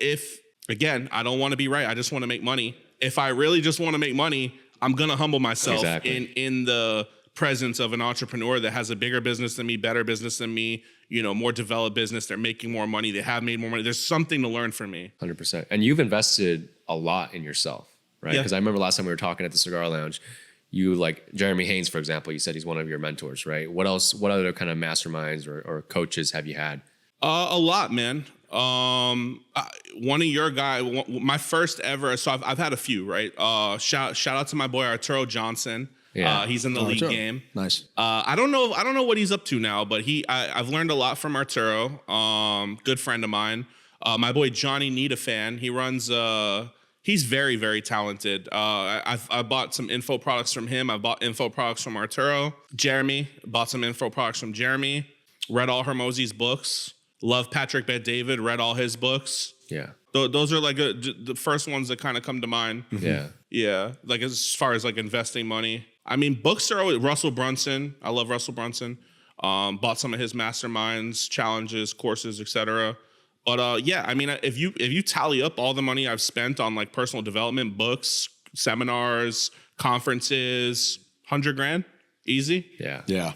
again, I don't want to be right. I just want to make money. If I really just want to make money, I'm going to humble myself Exactly. in the presence of an entrepreneur that has a bigger business than me, better business than me, you know, more developed business. They're making more money. They have made more money. There's something to learn from me. 100%. And you've invested a lot in yourself, right? Yeah. Because I remember last time we were talking at the cigar lounge, you like Jeremy Haynes, for example, you said he's one of your mentors, right? What else, what other kind of masterminds or coaches have you had? A lot, man. One of your guy, my first ever. So I've had a few, right? Shout out to my boy Arturo Johnson. Yeah. He's in the league Arturo. game. Nice. I don't know what he's up to now, but I've learned a lot from Arturo. Good friend of mine. My boy Johnny Needafan. He runs. He's very, very talented. I bought some info products from him. I bought info products from Arturo. Jeremy, bought some info products from Jeremy. Read all Hermosi's books. Love Patrick Bet-David. Read all his books. Yeah. Those are like the first ones that kind of come to mind. Yeah. Yeah, like as far as like investing money. I mean, books are always Russell Brunson. I love Russell Brunson. Bought some of his masterminds, challenges, courses, etc. But yeah, I mean, if you tally up all the money I've spent on like personal development, books, seminars, conferences, $100,000, easy. Yeah. Yeah.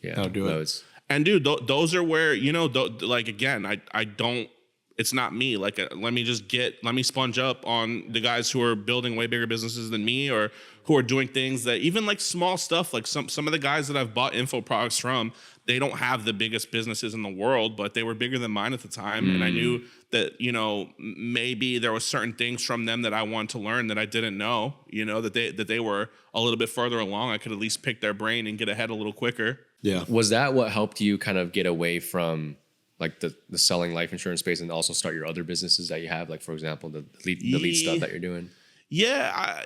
Yeah. That'll do it. Loads. And dude, those are where, you know, like again, I don't. It's not me. Like, let me sponge up on the guys who are building way bigger businesses than me, or who are doing things that even like small stuff. Like some of the guys that I've bought info products from, they don't have the biggest businesses in the world, but they were bigger than mine at the time. And I knew that, you know, maybe there were certain things from them that I wanted to learn that I didn't know, you know, that they were a little bit further along. I could at least pick their brain and get ahead a little quicker. Yeah. Was that what helped you kind of get away from like the selling life insurance space and also start your other businesses that you have? Like, for example, the lead stuff that you're doing? Yeah.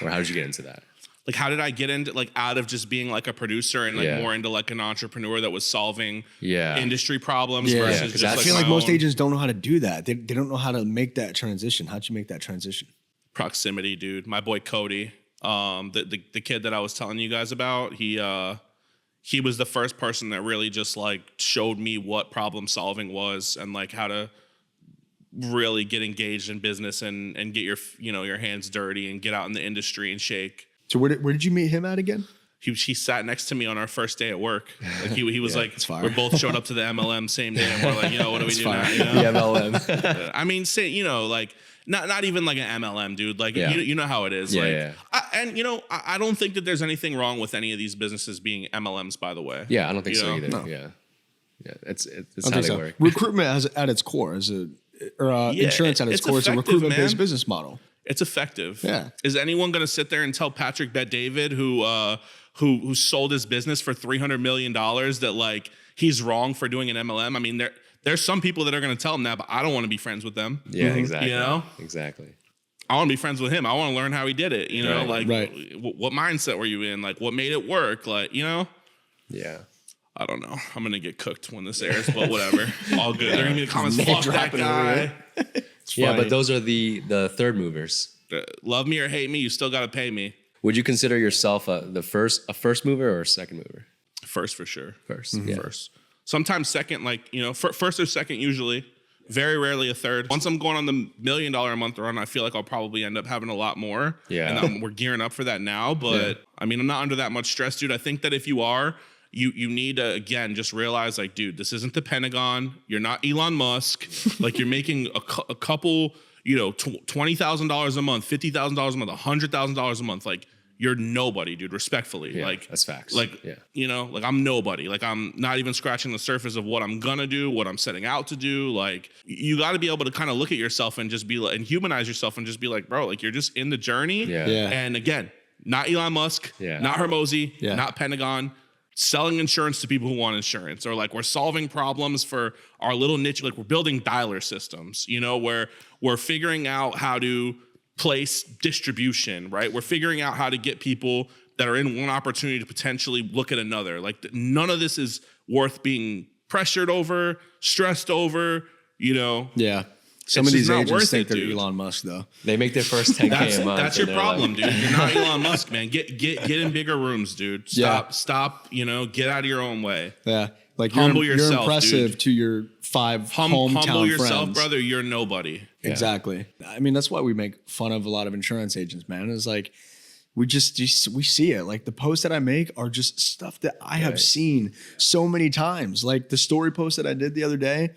Or how did you get into that? Like, how did I get into, like, out of just being like a producer and like more into like an entrepreneur that was solving industry problems versus because just I I like feel like my most own agents don't know how to do that. They don't know how to make that transition. How'd you make that transition? proximity, dude. My boy Cody, the kid that I was telling you guys about, he was the first person that really just like showed me what problem solving was and like how to really get engaged in business and get your hands dirty and get out in the industry and shake. So where did you meet him at again? He sat next to me on our first day at work. Like he was like, fire. we both showed up to the MLM same day and we're like, what do we do fire. now? You know? The MLM. I mean, say, like not even like an MLM, dude. Like, you know how it is. Yeah, like, yeah. I don't think that there's anything wrong with any of these businesses being MLMs, by the way. Yeah, I don't think You so know? either. No. Yeah. It's I how think they so. work. Recruitment at its core insurance at its it's core is a effective, recruitment-based man. business model. It's effective. Yeah. Is anyone going to sit there and tell Patrick Bet-David, who sold his business for $300 million, that like he's wrong for doing an MLM? I mean, there's some people that are going to tell him that, but I don't want to be friends with them. Yeah, exactly. You know? Exactly. I want to be friends with him. I want to learn how he did it. You know, Right. like Right. what mindset were you in? Like what made it work? Like, Yeah. I don't know. I'm gonna get cooked when this airs, but whatever. All good. They're gonna be in the comments. Fuck that guy. Yeah, but those are the third movers. Love me or hate me, you still gotta pay me. Would you consider yourself a first mover or a second mover? First for sure. First, First. Sometimes second, like first or second usually. Very rarely a third. Once I'm going on the $1 million a month run, I feel like I'll probably end up having a lot more. Yeah. And we're gearing up for that now. But I mean, I'm not under that much stress, dude. I think that if you are, you need to, again, just realize like, dude, this isn't the Pentagon. You're not Elon Musk. Like you're making a couple, $20,000 a month, $50,000 a month, $100,000 a month. Like you're nobody, dude, respectfully. Yeah, like that's facts. Like, like I'm nobody. Like I'm not even scratching the surface of what I'm gonna do, what I'm setting out to do. Like you got to be able to kind of look at yourself and just be like, and humanize yourself and just be like, bro, like you're just in the journey. Yeah. And again, not Elon Musk, not Hermosi, not Pentagon, selling insurance to people who want insurance, or like we're solving problems for our little niche. Like we're building dialer systems, where we're figuring out how to place distribution, right? We're figuring out how to get people that are in one opportunity to potentially look at another. Like none of this is worth being pressured over, stressed over, Yeah. Some of these agents think they're Elon Musk, though. They make their first 10K a month. That's your problem, dude. You're not Elon Musk, man. Get in bigger rooms, dude. Stop, get out of your own way. Yeah. Like humble you're yourself, impressive dude. To your hometown humble yourself, friends. brother. You're nobody. Yeah. Exactly. I mean, that's why we make fun of a lot of insurance agents, man. It's like we see it. Like the posts that I make are just stuff that I have seen so many times. Like the story post that I did the other day,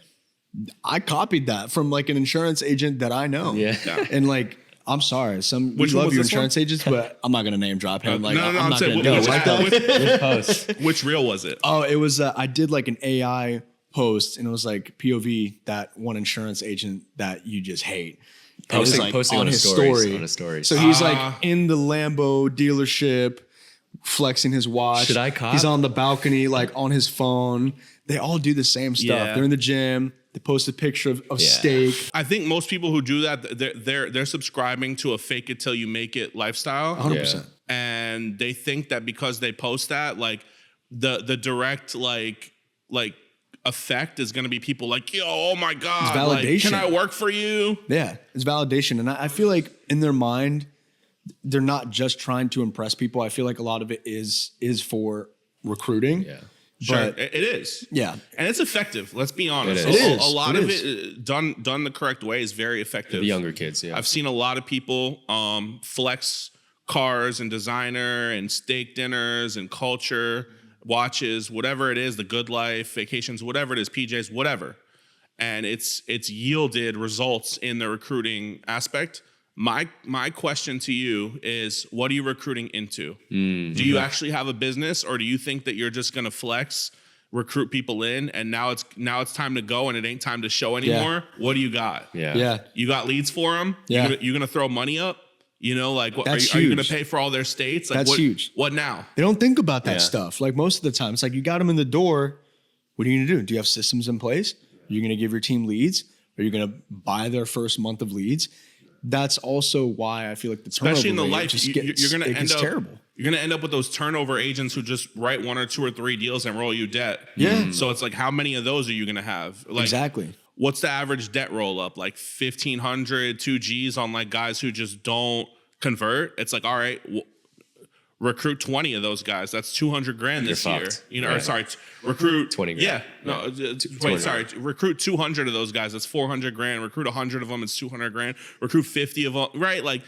I copied that from like an insurance agent that I know. Yeah. And like, I'm sorry, we love you insurance agents, but I'm not gonna name drop him. Like, I'm not gonna do it. Which reel was it? Oh, it was. I did like an AI post, and it was like POV that one insurance agent that you just hate. Posting on his story. So he's like in the Lambo dealership, flexing his watch. Should I cop? He's on the balcony, like on his phone. They all do the same stuff. Yeah. They're in the gym. They post a picture of steak. I think most people who do that, they're subscribing to a fake it till you make it lifestyle. 100%. And they think that because they post that, like the direct like effect is going to be people like, yo, oh my God, it's validation. Like, can I work for you? Yeah, it's validation. And I feel like in their mind, they're not just trying to impress people. I feel like a lot of it is for recruiting. Yeah. Sure, it is. Yeah, and it's effective. Let's be honest. It is. A lot of it done the correct way is very effective. The younger kids, yeah. I've seen a lot of people flex cars and designer and steak dinners and culture, watches, whatever it is, the good life, vacations, whatever it is, PJs, whatever, and it's yielded results in the recruiting aspect. My question to you is, what are you recruiting into? Do you actually have a business, or do you think that you're just gonna flex, recruit people in, and now it's time to go and it ain't time to show anymore? Yeah. What do you got? Yeah. You got leads for them? Yeah. You gonna throw money up? Like what, That's are you gonna pay for all their states? Like, That's huge. What now? They don't think about that stuff. Like most of the time, it's like you got them in the door. What are you gonna do? Do you have systems in place? Are you gonna give your team leads? Are you gonna buy their first month of leads? That's also why I feel like the turnover especially in the rate life, just you're going to end up terrible. You're going to end up with those turnover agents who just write 1 or 2 or 3 deals and roll you debt. Yeah. So it's like, how many of those are you going to have? Like, exactly. What's the average debt roll up? Like 1,500, 2 Gs on like guys who just don't convert. It's like, all right, recruit 20 of those guys. That's 200 grand this year. Or sorry, recruit 20 grand. recruit 200 of those guys. That's 400 grand. Recruit 100 of them. It's 200 grand. Recruit 50 of them. Right. Like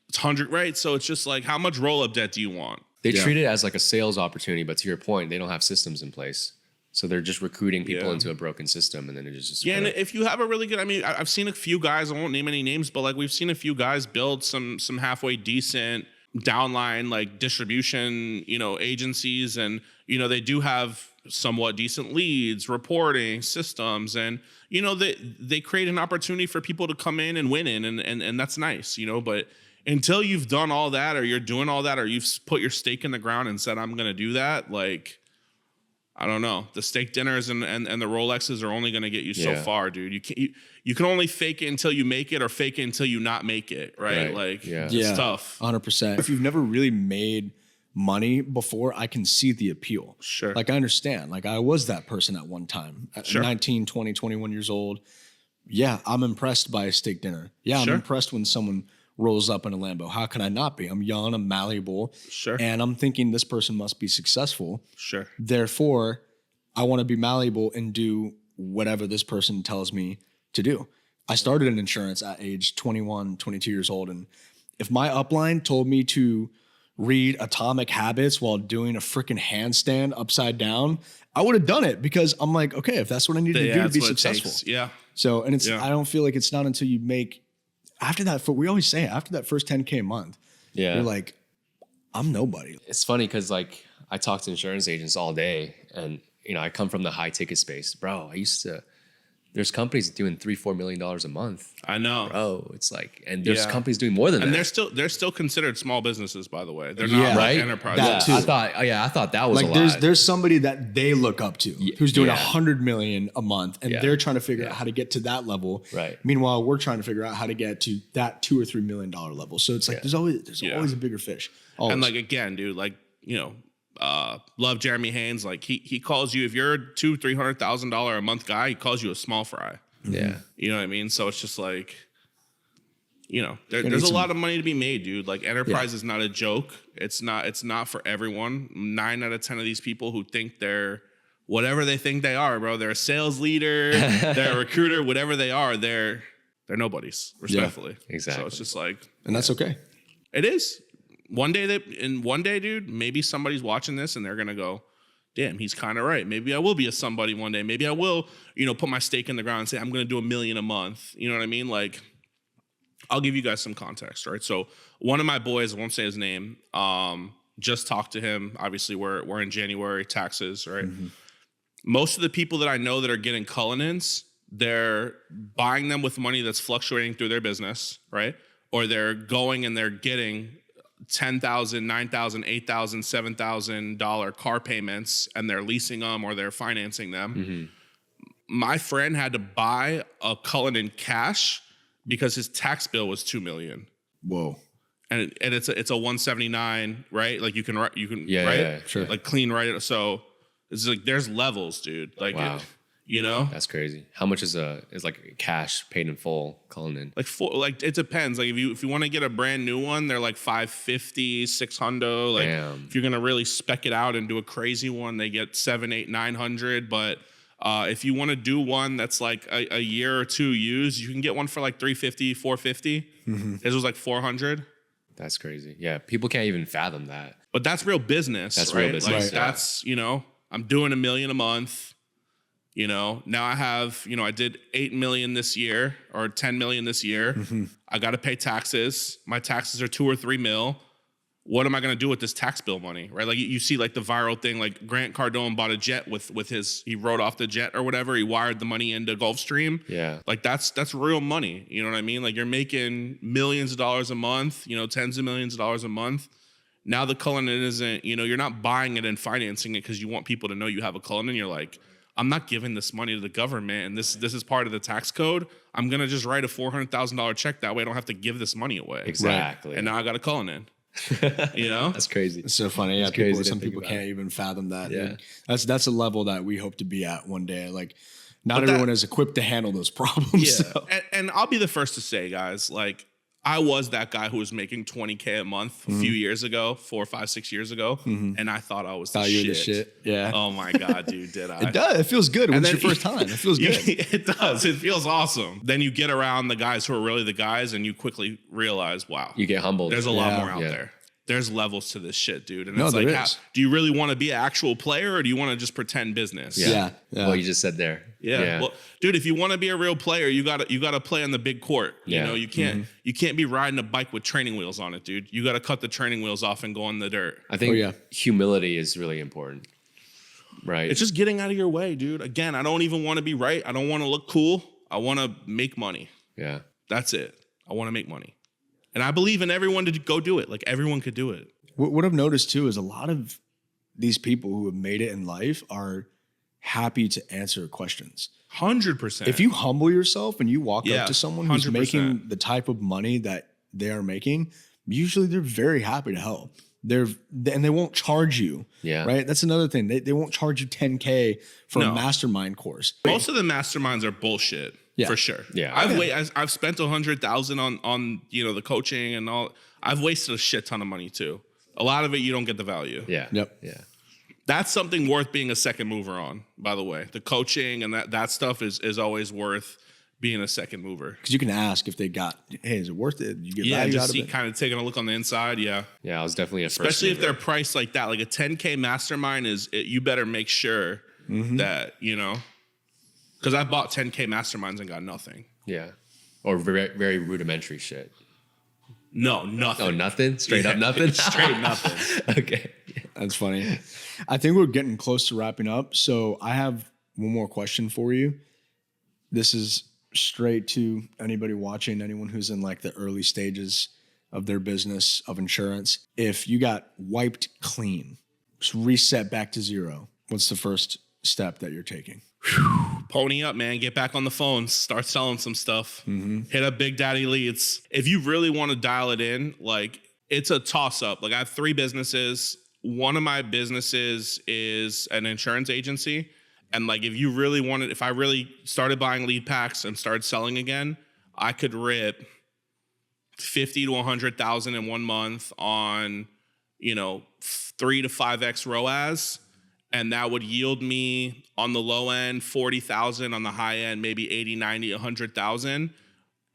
it's 100. Right. So it's just like, how much roll up debt do you want? They treat it as like a sales opportunity, but to your point, they don't have systems in place. So they're just recruiting people into a broken system, and then it just and if you have a really good, I mean, I've seen a few guys. I won't name any names, but like we've seen a few guys build some halfway decent downline like distribution, agencies, and they do have somewhat decent leads, reporting systems, and they create an opportunity for people to come in and win in, and that's nice, but until you've done all that, or you're doing all that, or you've put your stake in the ground and said, I'm gonna do that, like, I don't know. The steak dinners and the Rolexes are only going to get you so far, dude. You can only fake it until you make it, or fake it until you not make it, right? Like, it's tough. 100%. If you've never really made money before, I can see the appeal. Sure. Like, I understand. Like, I was that person at one time at Sure. 19, 20, 21 years old. Yeah, I'm impressed by a steak dinner. Yeah, I'm Sure. impressed when someone rolls up in a Lambo. How can I not be? I'm young, I'm malleable. Sure. And I'm thinking this person must be successful. Sure. Therefore, I want to be malleable and do whatever this person tells me to do. I started in insurance at age 21, 22 years old. And if my upline told me to read Atomic Habits while doing a freaking handstand upside down, I would have done it, because I'm like, okay, if that's what I need to do to that's be what it successful. takes. Yeah. So, and it's, Yeah. I don't feel like it's not until you make, after that, we always say after that first 10K a month, Yeah. you're like, I'm nobody. It's funny because like I talk to insurance agents all day, and I come from the high ticket space, bro. There's companies doing $3-4 million a month, I know. bro. It's like, and there's Yeah. companies doing more than And that. they're still considered small businesses, by the way. They're Yeah. not like Right? enterprises. That too. I thought that was Like, a lot. there's somebody that they look up to who's doing yeah. 100 million a month, and Yeah. they're trying to figure out how to get to that level. Right. Meanwhile, we're trying to figure out how to get to that $2 or $3 million level. So it's like there's always Yeah. always a bigger fish. Always. And like, again, dude, like, love Jeremy Haynes. Like he calls you, if you're a $200,000-$300,000 a month guy, he calls you a small fry. yeah. You know what I mean? So it's just like, there's need a some- lot of money to be made, dude. Like, enterprise is not a joke. It's not for everyone. 9 out of 10 of these people who think they're whatever they think they are, bro. They're a sales leader, they're a recruiter, whatever they are, they're nobodies, respectfully. exactly. So it's just like, and that's okay. it is. One day, dude, maybe somebody's watching this and they're gonna go, damn, he's kind of right. Maybe I will be a somebody one day. Maybe I will, put my stake in the ground and say, I'm going to do $1 million a month. You know what I mean? Like, I'll give you guys some context, right? So one of my boys, I won't say his name, just talked to him. Obviously, we're in January, taxes, right? Mm-hmm. Most of the people that I know that are getting Cullinans, they're buying them with money that's fluctuating through their business, right? Or they're going and they're getting $10,000, $9,000, $8,000, $7,000 car payments, and they're leasing them or they're financing them. Mm-hmm. My friend had to buy a Cullinan cash because his tax bill was $2 million. Whoa. And it's a 179, right? Like you can right? Yeah, sure. Like clean right. So it's like there's levels, dude. Like Wow. That's crazy. How much is like cash paid in full Cullinan? Like it depends. Like if you want to get a brand new one, they're like $550, $600. Like Damn. if you're gonna really spec it out and do a crazy one, they get $700, $800, $900. But if you want to do one that's like a year or two used, you can get one for like $350, $450. Mm-hmm. This was like $400. That's crazy. Yeah, people can't even fathom that. But that's real business. That's right? real business. Like Right. that's I'm doing $1 million a month. Now I have, I did 8 million this year or 10 million this year. Mm-hmm. I got to pay taxes. My taxes are 2 or 3 mil. What am I going to do with this tax bill money? Right. Like you see like the viral thing, like Grant Cardone bought a jet with he wrote off the jet or whatever. He wired the money into Gulfstream. Yeah. Like that's real money. You know what I mean? Like you're making millions of dollars a month, tens of millions of dollars a month. Now the Cullinan isn't, you're not buying it and financing it because you want people to know you have a Cullinan. You're like, I'm not giving this money to the government, and this is part of the tax code. I'm gonna just write a $400,000 check. That way, I don't have to give this money away. Exactly. Right. And now I got a Cullinan. That's crazy. It's so funny. Yeah, crazy to some think people about can't it. even fathom that. Yeah. And that's a level that we hope to be at one day. Like, not everyone is equipped to handle those problems. Yeah. So. And I'll be the first to say, guys, like I was that guy who was making $20K a month a few years ago, 4, 5, 6 years ago, and I thought I was the you shit. were the shit. Yeah. Oh my god, dude, did I? It does. It feels good when it's then- your first time. It feels good. It does. It feels awesome. Then you get around the guys who are really the guys, and you quickly realize, wow, You get humbled. there's a lot Yeah. more out Yeah. there. There's levels to this shit, dude. And No, it's there like, is. do you really want to be an actual player, or do you want to just pretend business? Yeah. What you just said there. Yeah. Well, dude, if you want to be a real player, you gotta play on the big court. Yeah. You can't be riding a bike with training wheels on it, dude. You gotta cut the training wheels off and go on the dirt. I think yeah. humility is really important. Right. It's just getting out of your way, dude. Again, I don't even want to be right. I don't want to look cool. I want to make money. yeah. That's it. I want to make money. And I believe in everyone to go do it. Like everyone could do it. What I've noticed too is a lot of these people who have made it in life are happy to answer questions. 100%. If you humble yourself and you walk Yeah, up to someone who's 100%. making the type of money that they are making, usually they're very happy to help. they won't charge you. Yeah. Right. That's another thing. They won't charge you $10K for No. a mastermind course. Most of the masterminds are bullshit. Yeah. For sure. Yeah. I've spent $100,000 on the coaching and all. I've wasted a shit ton of money too. A lot of it you don't get the value. Yeah. Yep. Yeah. That's something worth being a second mover on, by the way. The coaching and that stuff is always worth being a second mover. Because you can ask if they got, hey, is it worth it? You get Yeah, value just out of it. kind of taking a look on the inside. Yeah. Yeah. I was definitely a first Especially if mover. they're priced like that. Like a 10K mastermind you better make sure that, because I bought 10K masterminds and got nothing. Yeah. Or very, very rudimentary shit. No, nothing. Oh, nothing? Straight up nothing? Straight nothing. Okay. That's funny. I think we're getting close to wrapping up. So I have one more question for you. This is straight to anybody watching, anyone who's in like the early stages of their business of insurance. If you got wiped clean, just reset back to zero, what's the first step that you're taking? Pony up, man. Get back on the phones. Start selling some stuff. Hit up Big Daddy Leads. If you really want to dial it in, like it's a toss up. Like I have 3 businesses. One of my businesses is an insurance agency. And like if I really started buying lead packs and started selling again, I could rip 50 to 100,000 in 1 month on, 3 to 5x ROAS. And that would yield me on the low end 40,000, on the high end maybe 80, 90, 100,000.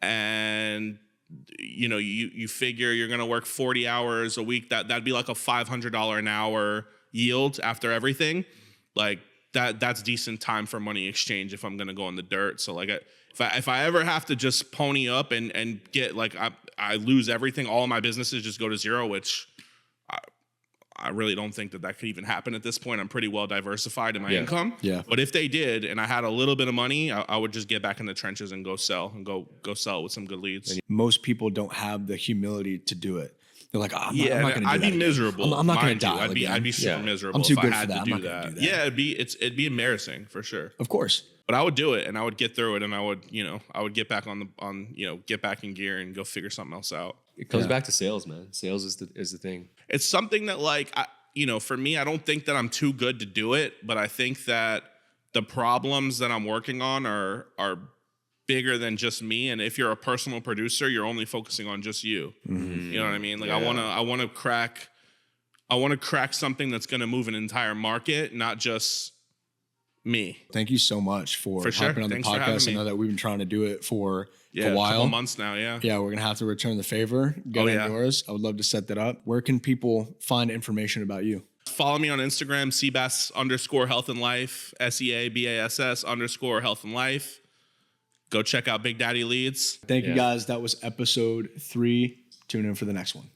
And you figure you're gonna work 40 hours a week. That'd be like a $500 an hour yield after everything. Like that's decent time for money exchange if I'm gonna go in the dirt. So like if I ever have to just pony up and get like I lose everything, all of my businesses just go to zero, which I really don't think that could even happen at this point. I'm pretty well diversified in my income. Yeah. But if they did, and I had a little bit of money, I would just get back in the trenches and go sell with some good leads. Most people don't have the humility to do it. They're like, I'm not going to do I'd that be again. miserable. I'm not going to mind you. die. I'd be super miserable. I'm too if good I had for that. to I'm do not gonna that. do that. Yeah, it'd be embarrassing for sure. Of course. But I would do it, and I would get through it, and I would get back get back in gear and go figure something else out. It comes back to sales, man. Sales is the thing. It's something that like for me, I don't think that I'm too good to do it, but I think that the problems that I'm working on are bigger than just me. And if you're a personal producer, you're only focusing on just you. You know what I mean? Like I want to crack something that's going to move an entire market, not just me. Thank you so much for hopping on Thanks the for having podcast. I me. know that we've been trying to do it for Yeah, a while. couple months now. Yeah. Yeah, we're gonna have to return the favor. Get yours. I would love to set that up. Where can people find information about you? Follow me on Instagram, Seabass_health and life, SEABASS_health and life. Go check out Big Daddy Leads. Thank you guys. That was episode 3. Tune in for the next one.